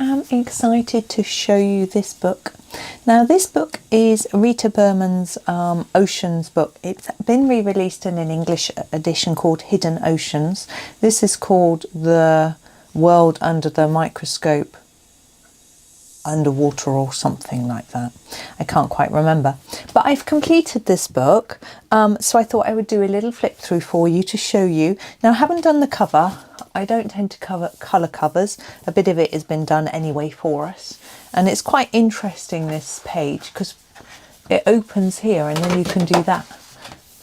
am excited to show you this book. Now this book is Rita Berman's Oceans book. It's been re-released in an English edition called Hidden Oceans. This is called The World Under the Microscope, Underwater or something like that. I can't quite remember. But I've completed this book, so I thought I would do a little flip through for you to show you. Now I haven't done the cover. I don't tend to colour covers. A bit of it has been done anyway for us. And it's quite interesting, this page, because it opens here and then you can do that.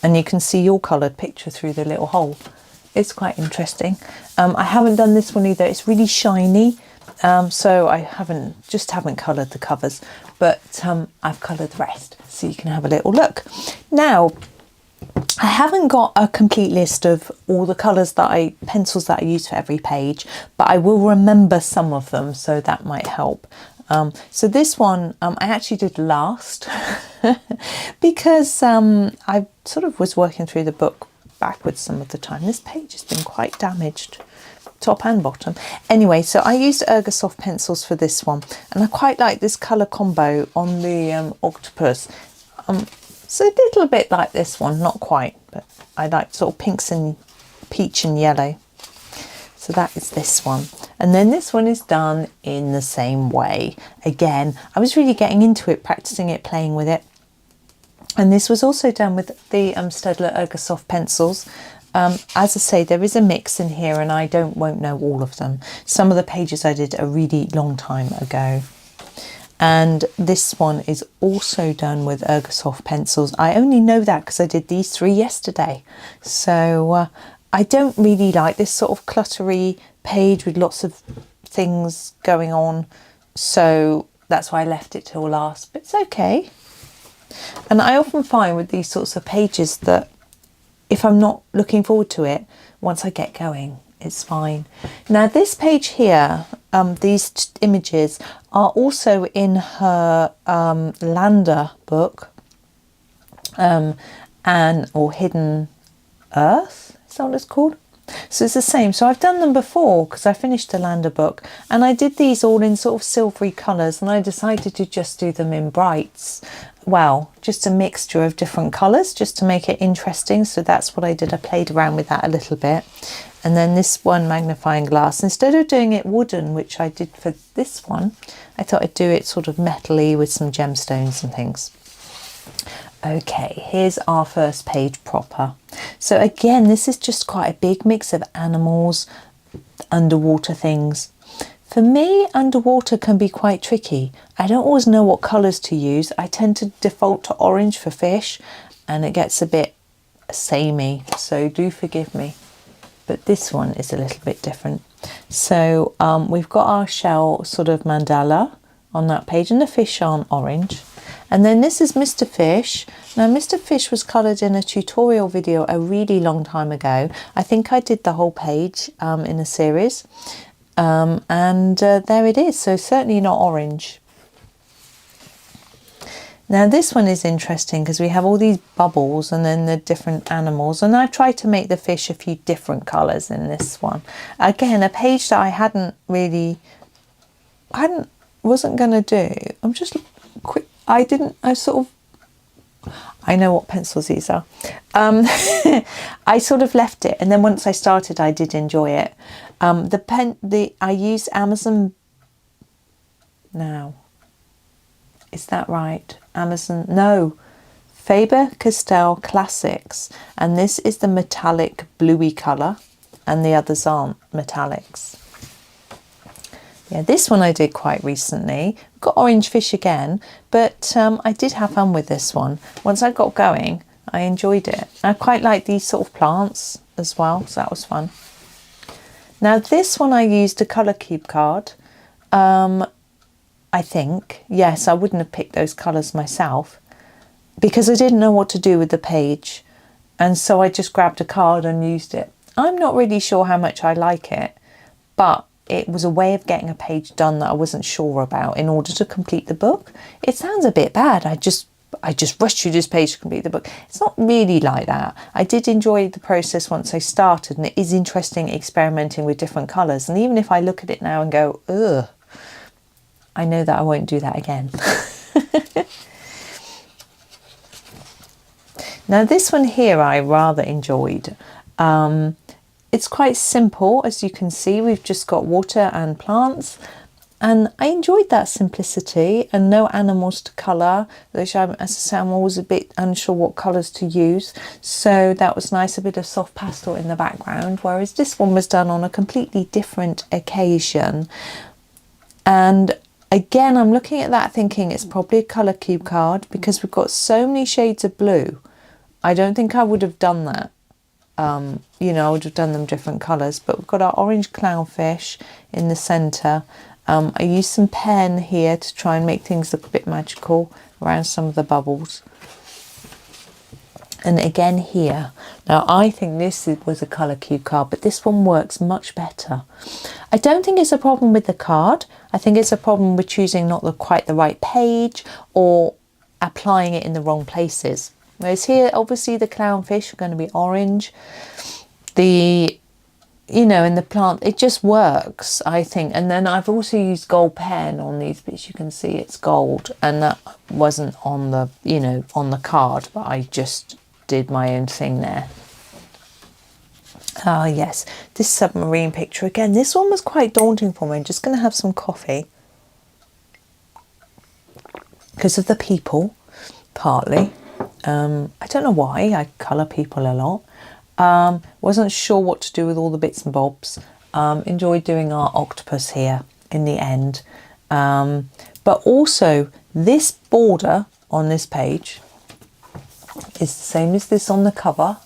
And you can see your coloured picture through the little hole. It's quite interesting. I haven't done this one either. It's really shiny. So I haven't coloured the covers, but I've coloured the rest, so you can have a little look. Now, I haven't got a complete list of all the pencils that I use for every page, but I will remember some of them, so that might help. So this one I actually did last because I sort of was working through the book backwards some of the time. This page has been quite damaged, top and bottom. Anyway, so I used Ergosoft pencils for this one, and I quite like this colour combo on the octopus. It's a little bit like this one, not quite, but I like sort of pinks and peach and yellow. So that is this one. And then this one is done in the same way. Again, I was really getting into it, practicing it, playing with it. And this was also done with the Staedtler Ergosoft pencils. As I say, there is a mix in here and I won't know all of them. Some of the pages I did a really long time ago. And this one is also done with Ergosoft pencils. I only know that because I did these three yesterday. So I don't really like this sort of cluttery page with lots of things going on. So that's why I left it till last, but it's okay. And I often find with these sorts of pages that if I'm not looking forward to it, once I get going, it's fine. Now this page here, these images are also in her Lander book, or Hidden Earth, is that what it's called? So it's the same. So I've done them before because I finished the Lander book, and I did these all in sort of silvery colours, and I decided to just do them in brights. Well, just a mixture of different colours just to make it interesting. So that's what I did. I played around with that a little bit. And then this one, Magnifying Glass, instead of doing it wooden, which I did for this one, I thought I'd do it sort of metally with some gemstones and things. Okay, here's our first page proper. So again, this is just quite a big mix of animals, underwater things. For me, underwater can be quite tricky. I don't always know what colours to use. I tend to default to orange for fish, and it gets a bit samey, so do forgive me. But this one is a little bit different. So we've got our shell sort of mandala on that page, and the fish aren't orange. And then this is Mr. Fish. Now Mr. Fish was coloured in a tutorial video a really long time ago. I think I did the whole page in a series. And there it is. So certainly not orange. Now this one is interesting because we have all these bubbles and then the different animals, and I've tried to make the fish a few different colours in this one. Again, a page that I wasn't going to do. I'm just quick. I know what pencils these are. I sort of left it, and then once I started, I did enjoy it. I used Amazon. Now, is that right? Amazon? No, Faber-Castell Classics, and this is the metallic bluey colour, and the others aren't metallics. Yeah, this one I did quite recently. Got orange fish again, but I did have fun with this one. Once I got going, I enjoyed it. I quite like these sort of plants as well, so that was fun. Now this one I used a colour cube card. I think, yes, I wouldn't have picked those colours myself because I didn't know what to do with the page. And so I just grabbed a card and used it. I'm not really sure how much I like it, but it was a way of getting a page done that I wasn't sure about in order to complete the book. It sounds a bit bad. I just rushed through this page to complete the book. It's not really like that. I did enjoy the process once I started, and it is interesting experimenting with different colours. And even if I look at it now and go, ugh, I know that I won't do that again. Now this one here I rather enjoyed. It's quite simple, as you can see. We've just got water and plants, and I enjoyed that simplicity and no animals to colour, which as I say, I'm always a bit unsure what colours to use, so that was nice, a bit of soft pastel in the background, whereas this one was done on a completely different occasion. And again, I'm looking at that thinking it's probably a colour cube card because we've got so many shades of blue. I don't think I would have done that. You know, I would have done them different colours, but we've got our orange clownfish in the centre. I used some pen here to try and make things look a bit magical around some of the bubbles. And again here, now I think this was a colour cube card, but this one works much better. I don't think it's a problem with the card. I think it's a problem with choosing not quite the right page or applying it in the wrong places. Whereas here, obviously the clownfish are going to be orange. You know, in the plant, it just works, I think. And then I've also used gold pen on these bits. You can see it's gold, and that wasn't on the, you know, on the card, but I just did my own thing there. Ah, yes, this submarine picture again. This one was quite daunting for me. I'm just going to have some coffee because of the people, partly. I don't know why I colour people a lot. Wasn't sure what to do with all the bits and bobs. Enjoyed doing our octopus here in the end. But also this border on this page is the same as this on the cover,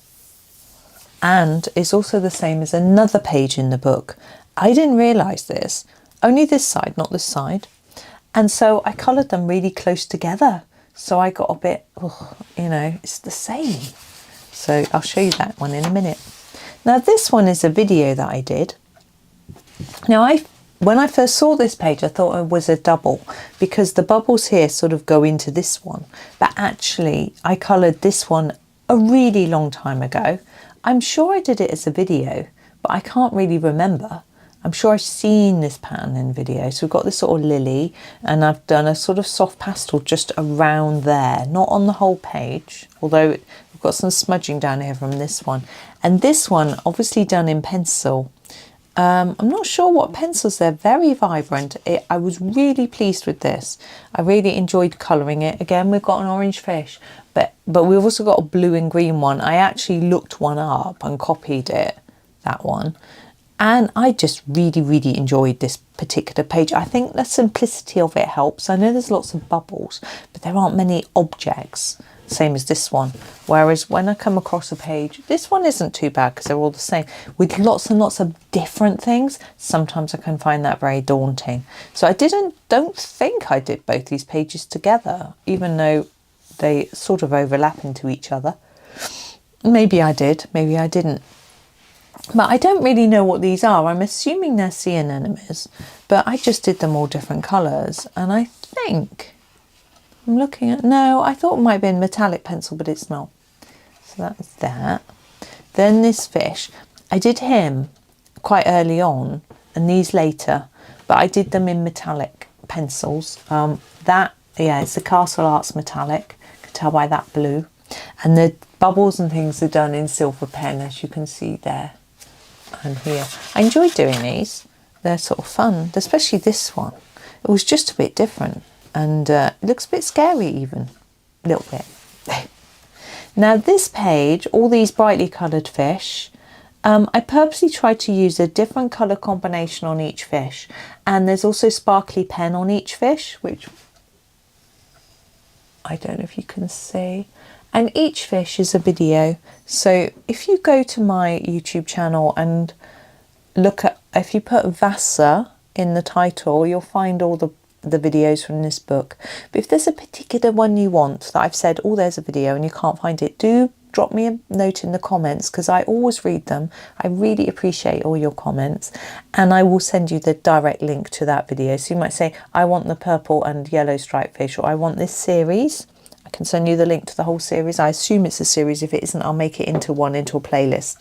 and it's also the same as another page in the book. I didn't realise this, only this side, not this side. And so I coloured them really close together. So I got a bit, you know, it's the same. So I'll show you that one in a minute. Now this one is a video that I did. Now when I first saw this page, I thought it was a double because the bubbles here sort of go into this one. But actually I coloured this one a really long time ago. I'm sure I did it as a video, but I can't really remember. I'm sure I've seen this pattern in video. So we've got this sort of lily, and I've done a sort of soft pastel just around there, not on the whole page, although we've got some smudging down here from this one. And this one obviously done in pencil. I'm not sure what pencils, they're very vibrant. I was really pleased with this. I really enjoyed colouring it. Again, we've got an orange fish, but we've also got a blue and green one. I actually looked one up and copied it, that one. And I just really, really enjoyed this particular page. I think the simplicity of it helps. I know there's lots of bubbles, but there aren't many objects, same as this one. Whereas when I come across a page, this one isn't too bad because they're all the same. With lots and lots of different things, sometimes I can find that very daunting. So I don't think I did both these pages together, even though they sort of overlap into each other. Maybe I did, maybe I didn't. But I don't really know what these are. I'm assuming they're sea anemones, but I just did them all different colours. And I think, I'm looking at, no, I thought it might have been metallic pencil, but it's not. So that's that. Then this fish, I did him quite early on and these later, but I did them in metallic pencils. Yeah, it's the Castle Arts metallic. You can tell by that blue. And the bubbles and things are done in silver pen, as you can see there. And here, I enjoyed doing these. They're sort of fun, especially this one. It was just a bit different, and it looks a bit scary even, a little bit. Now this page, all these brightly coloured fish, I purposely tried to use a different colour combination on each fish, and there's also sparkly pen on each fish, which I don't know if you can see. And each fish is a video. So if you go to my YouTube channel and look at, if you put Vasa in the title, you'll find all the videos from this book. But if there's a particular one you want that I've said, oh, there's a video and you can't find it, do drop me a note in the comments because I always read them. I really appreciate all your comments, and I will send you the direct link to that video. So you might say, I want the purple and yellow striped fish, or I want this series. I can send you the link to the whole series. I assume it's a series. If it isn't, I'll make it into a playlist.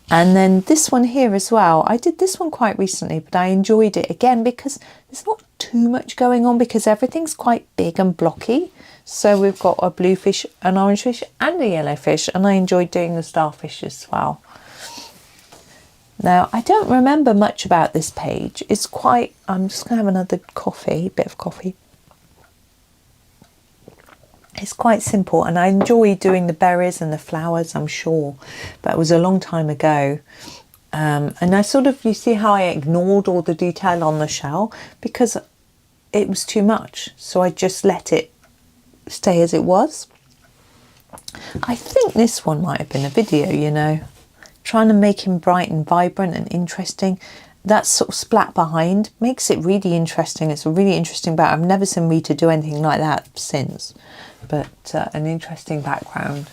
And then this one here as well. I did this one quite recently, but I enjoyed it again because there's not too much going on because everything's quite big and blocky. So we've got a blue fish, an orange fish and a yellow fish, and I enjoyed doing the starfish as well. Now, I don't remember much about this page. It's quite, I'm just going to have another coffee, bit of coffee. It's quite simple, and I enjoy doing the berries and the flowers, I'm sure, but it was a long time ago. And I sort of, you see how I ignored all the detail on the shell because it was too much. So I just let it stay as it was. I think this one might have been a video, you know, trying to make him bright and vibrant and interesting. That sort of splat behind makes it really interesting. It's a really interesting back. I've never seen Rita do anything like that since, but an interesting background.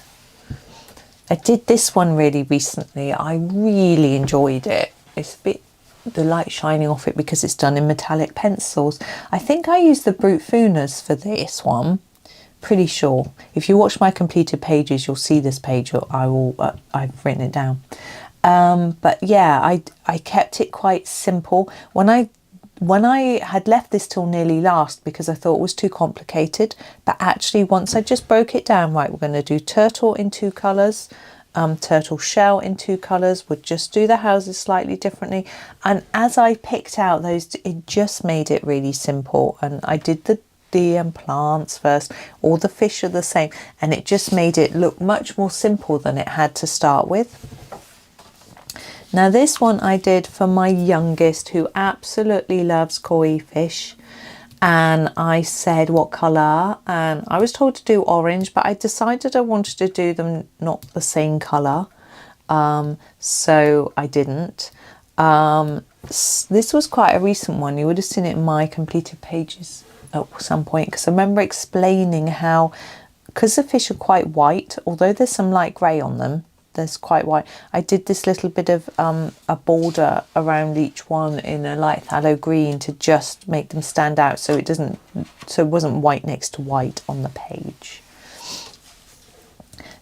I did this one really recently. I really enjoyed it. It's a bit, the light shining off it because it's done in metallic pencils. I think I used the Brute Funas for this one. Pretty sure. If you watch my completed pages, you'll see this page. I've written it down. But yeah, I kept it quite simple. When I had left this till nearly last because I thought it was too complicated, but actually once I just broke it down, right, we're going to do turtle in 2 colours, turtle shell in 2 colours, we'll just do the houses slightly differently. And as I picked out those, it just made it really simple. And I did the plants first, all the fish are the same, and it just made it look much more simple than it had to start with. Now this one I did for my youngest, who absolutely loves koi fish, and I said what colour, and I was told to do orange, but I decided I wanted to do them not the same colour, so I didn't. This was quite a recent one. You would have seen it in my completed pages at some point, because I remember explaining how, because the fish are quite white, although there's some light grey on them, there's quite white. I did this little bit of a border around each one in a light phthalo green to just make them stand out, so it wasn't white next to white on the page.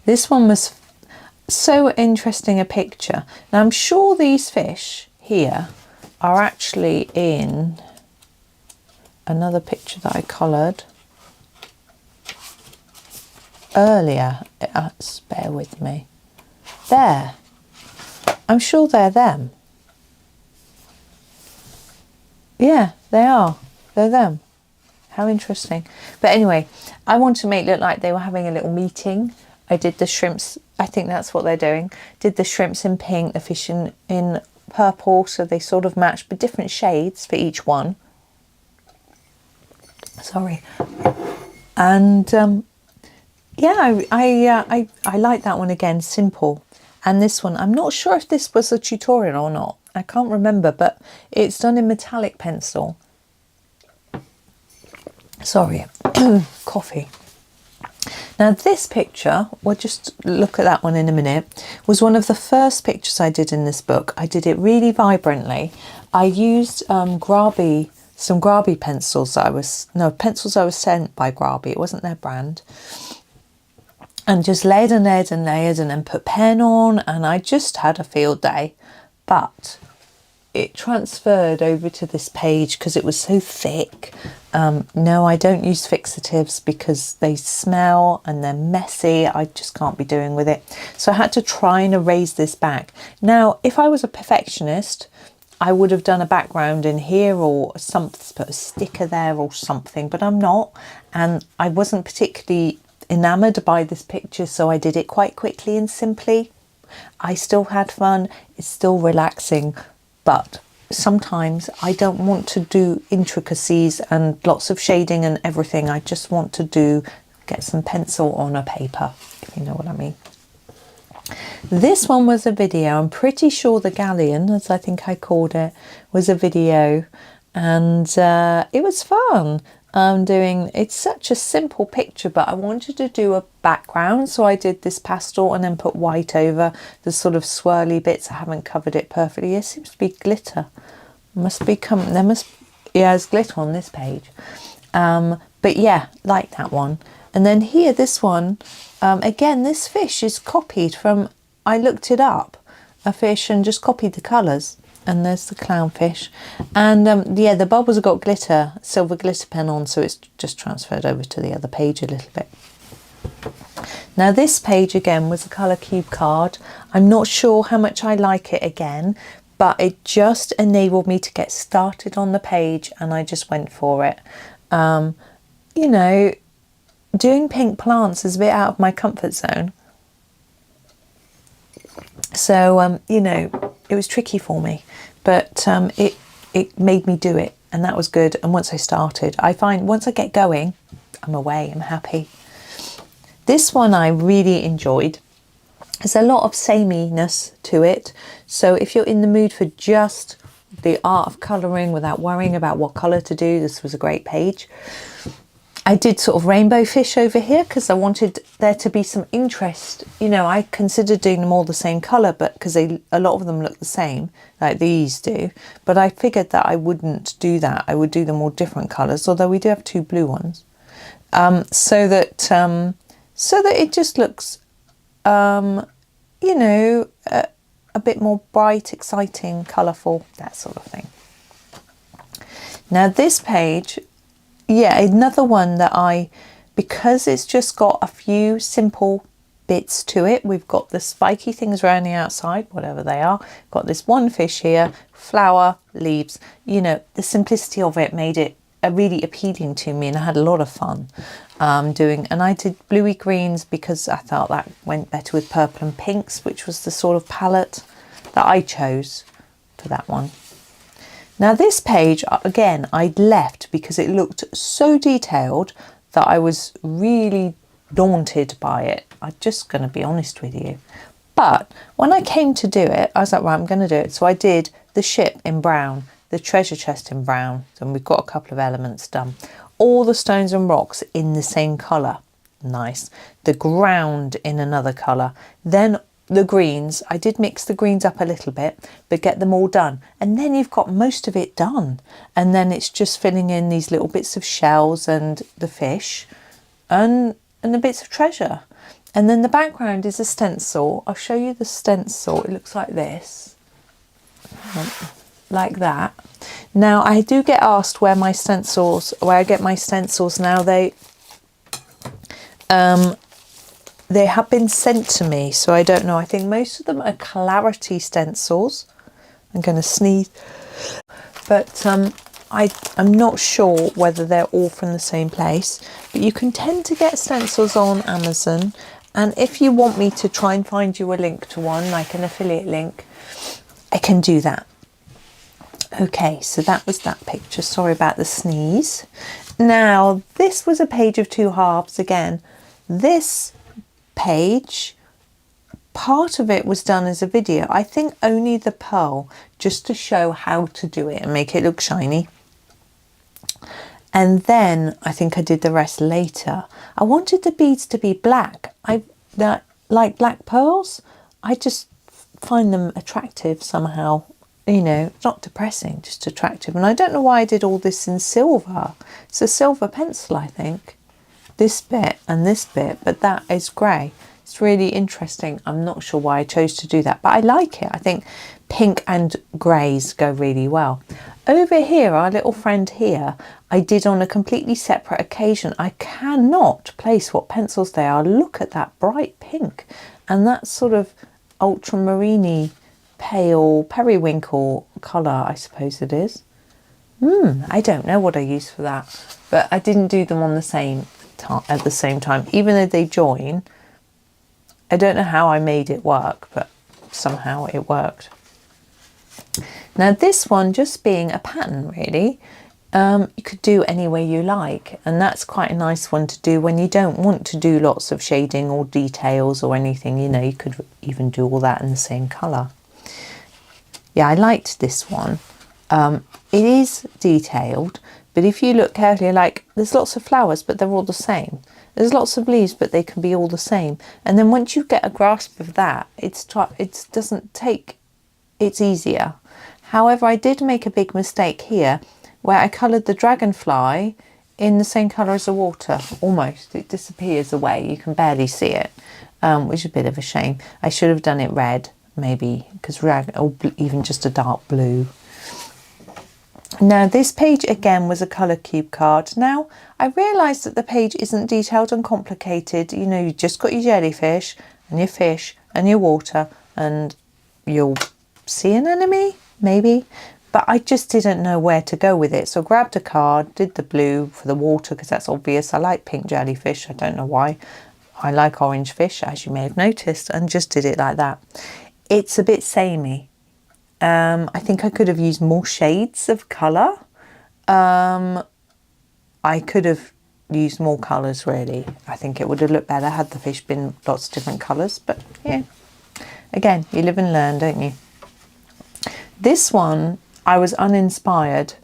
This one was so interesting a picture. Now I'm sure these fish here are actually in another picture that I coloured earlier. Bear with me. There, I'm sure they're them. Yeah, they are. They're them. How interesting. But anyway, I want to make it look like they were having a little meeting. I did the shrimps. I think that's what they're doing. Did the shrimps in pink, the fish in purple, so they sort of match, but different shades for each one. Sorry. And yeah, I like that one again. Simple. And this one, I'm not sure if this was a tutorial or not. I can't remember, but it's done in metallic pencil. Sorry, coffee. Now this picture, we'll just look at that one in a minute, was one of the first pictures I did in this book. I did it really vibrantly. I used some Grabi pencils pencils I was sent by Grabi. It wasn't their brand. And just layered and layered and layered, and then put pen on, and I just had a field day. But it transferred over to this page because it was so thick. No, I don't use fixatives because they smell and they're messy. I just can't be doing with it. So I had to try and erase this back. Now, if I was a perfectionist, I would have done a background in here or something, put a sticker there or something, but I'm not. And I wasn't particularly enamoured by this picture, so I did it quite quickly and simply. I still had fun, it's still relaxing, but sometimes I don't want to do intricacies and lots of shading and everything. I just want to get some pencil on a paper, if you know what I mean. This one was a video. I'm pretty sure the galleon, as I think I called it, was a video, and it was fun. It's such a simple picture, but I wanted to do a background, so I did this pastel and then put white over the sort of swirly bits. I haven't covered it perfectly. It seems to be glitter. There's glitter on this page. But yeah, like that one. And then here, this one, again, this fish is copied from, I looked it up, a fish and just copied the colours. And there's the clownfish. And yeah, the bubbles have got glitter, silver glitter pen on, so it's just transferred over to the other page a little bit. Now this page again was a colour cube card. I'm not sure how much I like it again, but it just enabled me to get started on the page, and I just went for it. You know, doing pink plants is a bit out of my comfort zone. So, you know, it was tricky for me, but it made me do it, and that was good. And once I started, I find once I get going, I'm away, I'm happy. This one I really enjoyed. There's a lot of sameness to it. So if you're in the mood for just the art of colouring without worrying about what colour to do, this was a great page. I did sort of rainbow fish over here because I wanted there to be some interest. You know, I considered doing them all the same colour, but because a lot of them look the same, like these do. But I figured that I wouldn't do that. I would do them all different colours, although we do have 2 blue ones. So that it just looks, you know, a bit more bright, exciting, colourful, that sort of thing. Now this page, yeah, another one that because it's just got a few simple bits to it. We've got the spiky things around the outside, whatever they are. Got this one fish here, flower, leaves. You know, the simplicity of it made it really appealing to me, and I had a lot of fun doing. And I did bluey greens because I thought that went better with purple and pinks, which was the sort of palette that I chose for that one. Now this page, again, I'd left because it looked so detailed that I was really daunted by it. I'm just going to be honest with you. But when I came to do it, I was like, right, I'm going to do it. So I did the ship in brown, the treasure chest in brown, and we've got a couple of elements done. All the stones and rocks in the same colour. Nice. The ground in another colour. Then the greens, I did mix the greens up a little bit, but get them all done. And then you've got most of it done. And then it's just filling in these little bits of shells and the fish and the bits of treasure. And then the background is a stencil. I'll show you the stencil. It looks like this. Like that. Now I do get asked where I get my stencils now. They have been sent to me, so I don't know. I think most of them are clarity stencils. I'm going to sneeze. But I'm not sure whether they're all from the same place. But you can tend to get stencils on Amazon. And if you want me to try and find you a link to one, like an affiliate link, I can do that. Okay, so that was that picture. Sorry about the sneeze. Now, this was a page of 2 halves again. This page, part of it was done as a video. I think only the pearl, just to show how to do it and make it look shiny. And then I think I did the rest later. I wanted the beads to be black. Like black pearls. I just find them attractive somehow. You know, not depressing, just attractive. And I don't know why I did all this in silver. It's a silver pencil, I think. This bit and this bit, but that is grey. It's really interesting. I'm not sure why I chose to do that, but I like it. I think pink and greys go really well. Over here, our little friend here, I did on a completely separate occasion. I cannot place what pencils they are. Look at that bright pink and that sort of ultramarine pale periwinkle colour, I suppose it is. I don't know what I used for that, but I didn't do them on the same at the same time, even though they join. I don't know how I made it work, but somehow it worked. Now this one, just being a pattern really, you could do any way you like, and that's quite a nice one to do when you don't want to do lots of shading or details or anything. You know, you could even do all that in the same colour. Yeah, I liked this one. It is detailed, but if you look carefully, like there's lots of flowers, but they're all the same. There's lots of leaves, but they can be all the same. And then once you get a grasp of that, it's easier. However, I did make a big mistake here where I coloured the dragonfly in the same colour as the water, almost. It disappears away. You can barely see it, which is a bit of a shame. I should have done it red, maybe, because or even just a dark blue. Now this page again was a colour cube card. Now I realised that the page isn't detailed and complicated. You know, you just got your jellyfish and your fish and your water and your sea anemone, maybe. But I just didn't know where to go with it. So I grabbed a card, did the blue for the water because that's obvious. I like pink jellyfish. I don't know why. I like orange fish, as you may have noticed, and just did it like that. It's a bit samey. I think I could have used more shades of colour. I could have used more colours really. I think it would have looked better had the fish been lots of different colours. But yeah, again, you live and learn, don't you? This one, I was uninspired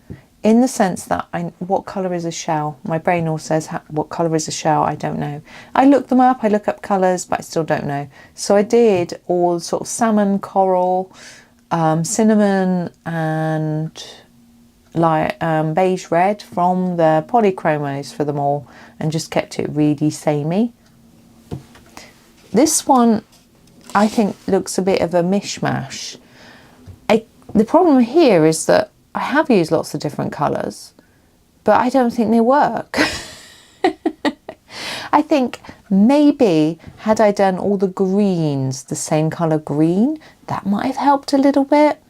in the sense that what colour is a shell? My brain all says what colour is a shell? I don't know. I looked them up, I look up colours, but I still don't know. So I did all sort of salmon, coral, cinnamon and like beige red from the polychromos for them all, and just kept it really samey. This one I think looks a bit of a mishmash. The problem here is that I have used lots of different colours, but I don't think they work. I think maybe had I done all the greens the same colour green, that might have helped a little bit.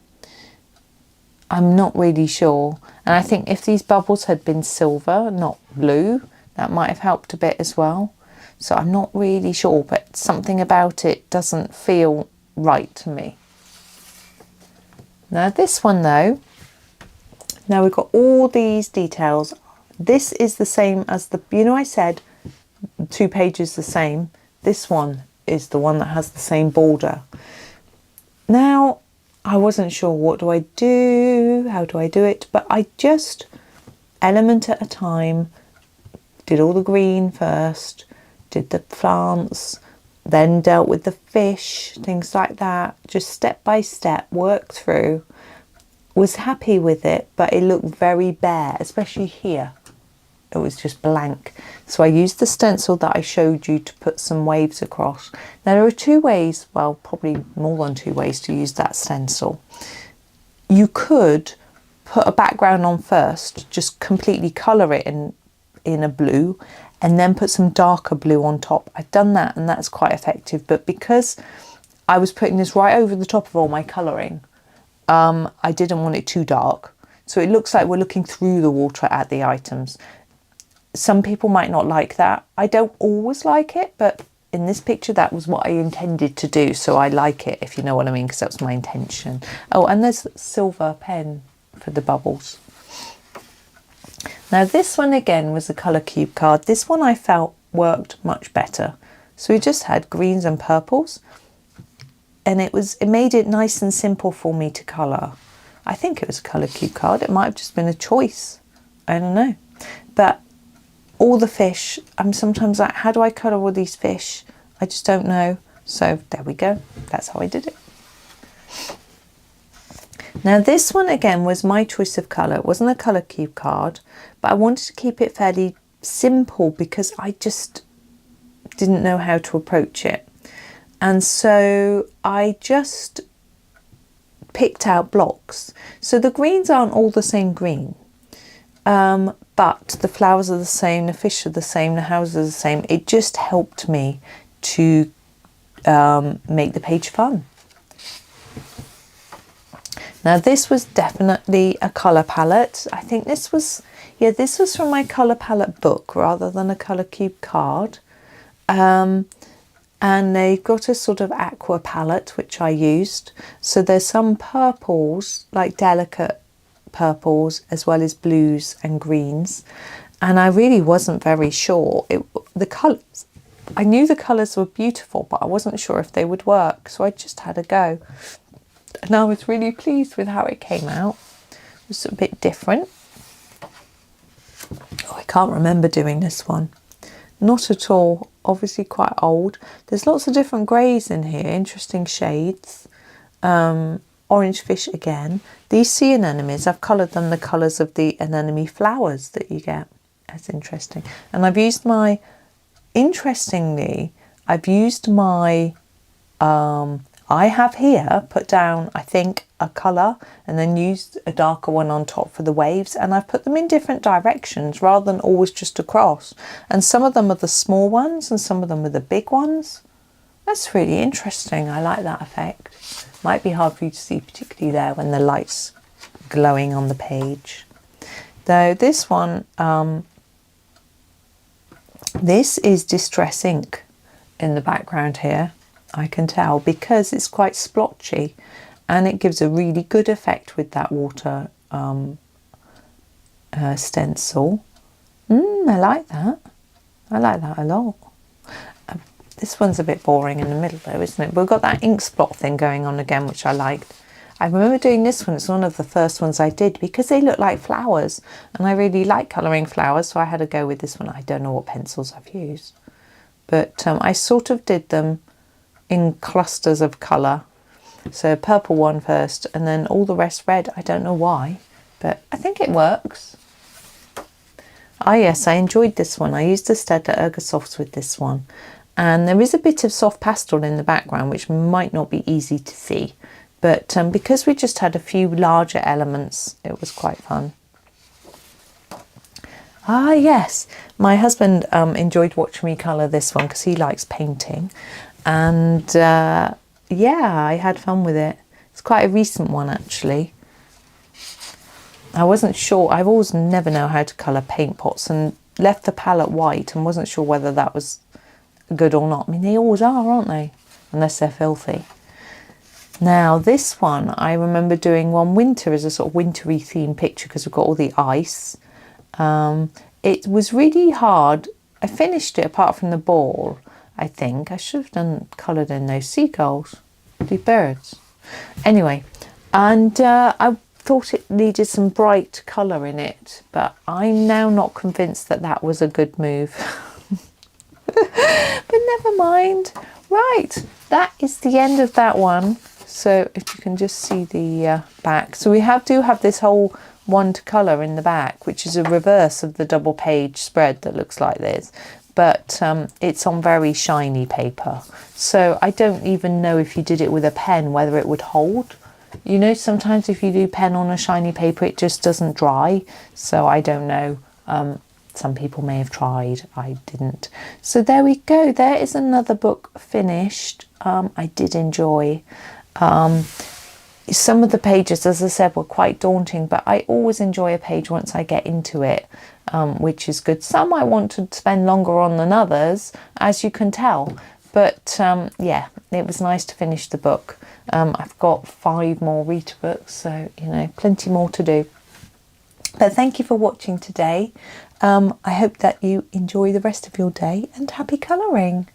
I'm not really sure. And I think if these bubbles had been silver, not blue, that might have helped a bit as well. So I'm not really sure, but something about it doesn't feel right to me. Now this one though, now we've got all these details. This is the same as the, you know, I said 2 pages the same. This one is the one that has the same border. Now I wasn't sure, what do I do? How do I do it? But I just, element at a time, did all the green first, did the plants, then dealt with the fish, things like that. Just step by step, worked through. Was happy with it, but it looked very bare, especially here. It was just blank. So I used the stencil that I showed you to put some waves across. Now there are 2 ways, well, probably more than 2 ways to use that stencil. You could put a background on first, just completely colour it in a blue, and then put some darker blue on top. I've done that and that's quite effective, but because I was putting this right over the top of all my colouring, I didn't want it too dark. So it looks like we're looking through the water at the items. Some people might not like that. I don't always like it, but in this picture that was what I intended to do, so I like it, if you know what I mean, because that was my intention. Oh, and there's a silver pen for the bubbles. Now this one again was a colour cube card. This one I felt worked much better. So we just had greens and purples, and it made it nice and simple for me to colour. I think it was a colour cube card. It might have just been a choice. I don't know. But all the fish, I'm sometimes like, how do I colour all these fish? I just don't know. So there we go. That's how I did it. Now this one again was my choice of colour. It wasn't a colour cube card, but I wanted to keep it fairly simple because I just didn't know how to approach it. And so I just picked out blocks. So the greens aren't all the same green, but the flowers are the same, the fish are the same, the houses are the same. It just helped me to make the page fun. Now this was definitely a colour palette. I think this was, yeah, this was from my colour palette book rather than a colour cube card. And they've got a sort of aqua palette which I used. So there's some purples, like delicate purples, as well as blues and greens. And I really wasn't very sure. The colours, I knew the colours were beautiful, but I wasn't sure if they would work. So I just had a go. And I was really pleased with how it came out. It was a bit different. Oh, I can't remember doing this one. Not at all. Obviously quite old. There's lots of different greys in here, interesting shades. Orange fish again. These sea anemones, I've coloured them the colours of the anemone flowers that you get. That's interesting. And I've used my, interestingly, I've used my I have here put down, I think, a colour and then used a darker one on top for the waves, and I've put them in different directions rather than always just across. And some of them are the small ones and some of them are the big ones. That's really interesting. I like that effect. Might be hard for you to see, particularly there when the light's glowing on the page. Though this one, this is distress ink in the background here. I can tell because it's quite splotchy and it gives a really good effect with that water stencil. I like that. I like that a lot. This one's a bit boring in the middle though, isn't it? But we've got that ink splot thing going on again, which I liked. I remember doing this one. It's one of the first ones I did because they look like flowers and I really like colouring flowers, so I had to go with this one. I don't know what pencils I've used, but I sort of did them in clusters of colour. So purple one first and then all the rest red. I don't know why, but I think it works. Ah yes, I enjoyed this one. I used the Staedtler Ergosofts with this one. And there is a bit of soft pastel in the background, which might not be easy to see. But because we just had a few larger elements, it was quite fun. Ah yes, my husband enjoyed watching me colour this one because he likes painting. And yeah, I had fun with it. It's quite a recent one actually. I wasn't sure, I've always never known how to colour paint pots and left the palette white and wasn't sure whether that was good or not. I mean, they always are, aren't they? Unless they're filthy. Now this one, I remember doing one winter as a sort of wintry themed picture because we've got all the ice. It was really hard. I finished it apart from the ball, I think. I should have coloured in those seagulls, the birds. Anyway, and I thought it needed some bright colour in it, but I'm now not convinced that that was a good move. But never mind. Right, that is the end of that one. So if you can just see the back. So we do have this whole one to colour in the back, which is a reverse of the double page spread that looks like this. But it's on very shiny paper. So I don't even know if you did it with a pen, whether it would hold. You know, sometimes if you do pen on a shiny paper, it just doesn't dry. So I don't know. Some people may have tried, I didn't. So there we go, there is another book finished. I did enjoy. Some of the pages, as I said, were quite daunting, but I always enjoy a page once I get into it, which is good. Some I want to spend longer on than others, as you can tell. But yeah, it was nice to finish the book. I've got 5 more Rita books, so, you know, plenty more to do. But thank you for watching today. I hope that you enjoy the rest of your day and happy colouring.